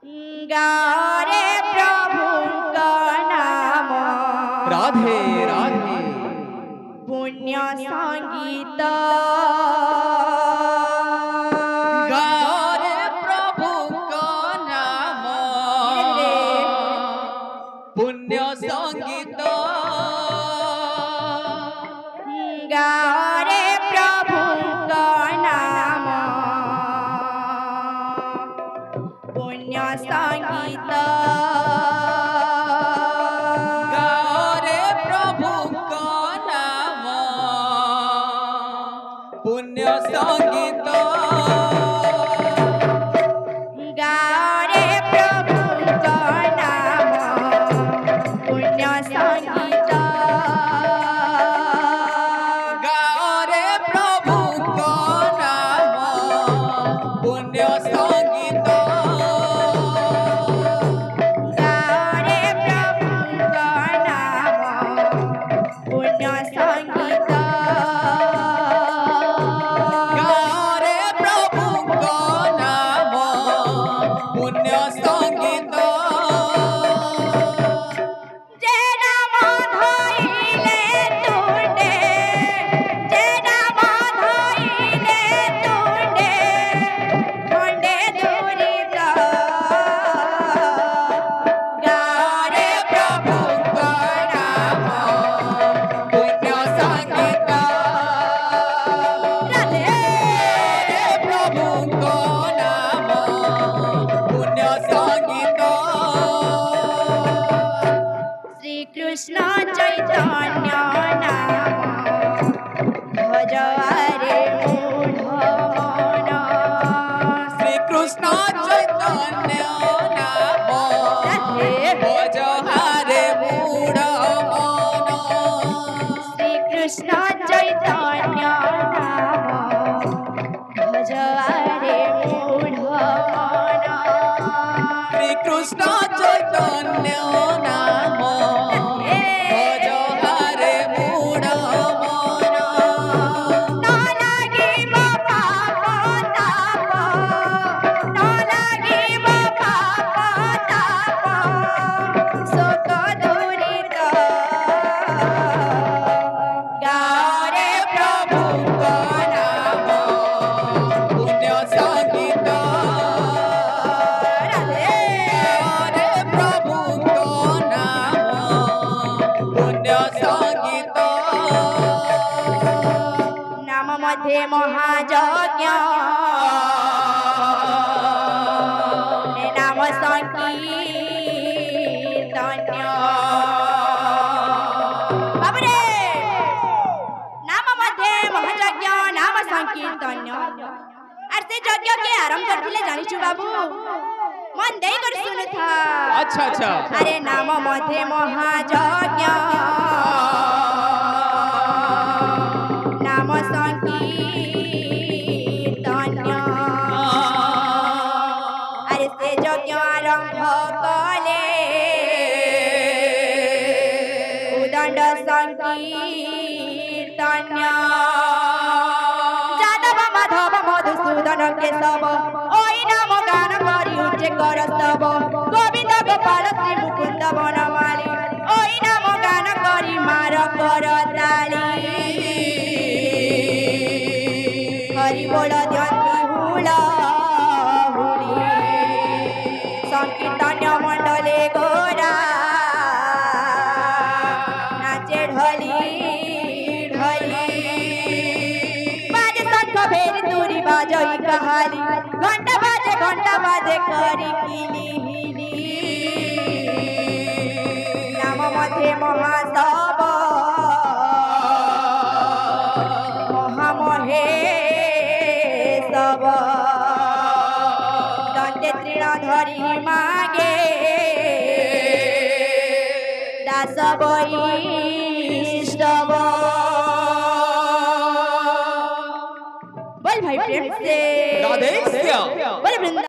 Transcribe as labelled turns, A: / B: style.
A: गारे प्रभु का नाम
B: राधे राधे
A: पुण्य संगीत
B: गारे प्रभु का नाम पुण्य संगीत
A: गारे प्रभु का नाम पुण्य संगीत
B: गारे प्रभु का नाम पुण्य संगीत
A: गारे प्रभु का नाम पुण्य संगीत
B: गारे प्रभु का नाम पुण्य संगीत
A: गारे प्रभु का नाम पुण्य संगीत
B: गारे प्रभु का नाम पुण्य संगीत
A: जे नाम धइले तुंडे जे नाम धइले तुंडे खंडे दुरित गारे
B: प्रभु का नाम पुण्य संगीत
A: राधे
B: प्रभु का नाम पुण्य संगीत
A: श्री कृष्ण चैतन्य नाम भज रे मूढ़ मन
B: श्री कृष्ण चैतन्य नाम भज हरे मूढ़ मन
A: श्री कृष्ण चैतन्य नाम भज रे मूढ़ मन
B: श्री कृष्ण चैतन्य नाम भज हरे मूढ़ मन
A: न लागिब पाप ताप न लागिब पाप ताप शोक दुरित गारे
B: प्रभु का नाम पुण्य संगीत
A: राधे
B: गारे प्रभु का नाम पुण्य संगीत
A: नाम मध्ये महायज्ञ नाम संकीर्तन्य बाबरे नाम मध्ये महायज्ञ नाम संकीर्तन्य आर से यज्ञ के आरंभ करथिले जानिछु बाबू मन देई कर सुनु था
B: अच्छा अच्छा
A: अरे नाम मध्ये महायज्ञ नाम संकीर्तन्य अरे से यज्ञ आरंभ कले उदंड संकीर्तन्य जादव माधव मधुसूदन केशव ओई नाम गान करी उच्च कर स्तव गोविंद गोपाल श्री मुकुंद बनमाली ओई नाम गान करी मार कर ताली हरि बोल द्यंती हुला हुली संकीर्तन्य मंडले गोरा नाचे ढली ढली बाजे शंख भेरी तुरी बाजई कहाली घंटा बाजे करी किली हिली नाम मध्ये महासव महामहे सब दंते तृण धरी मागे दास वैष्णव बोल भाई प्रेम से
B: राधे श्याम
A: बोल वृंदा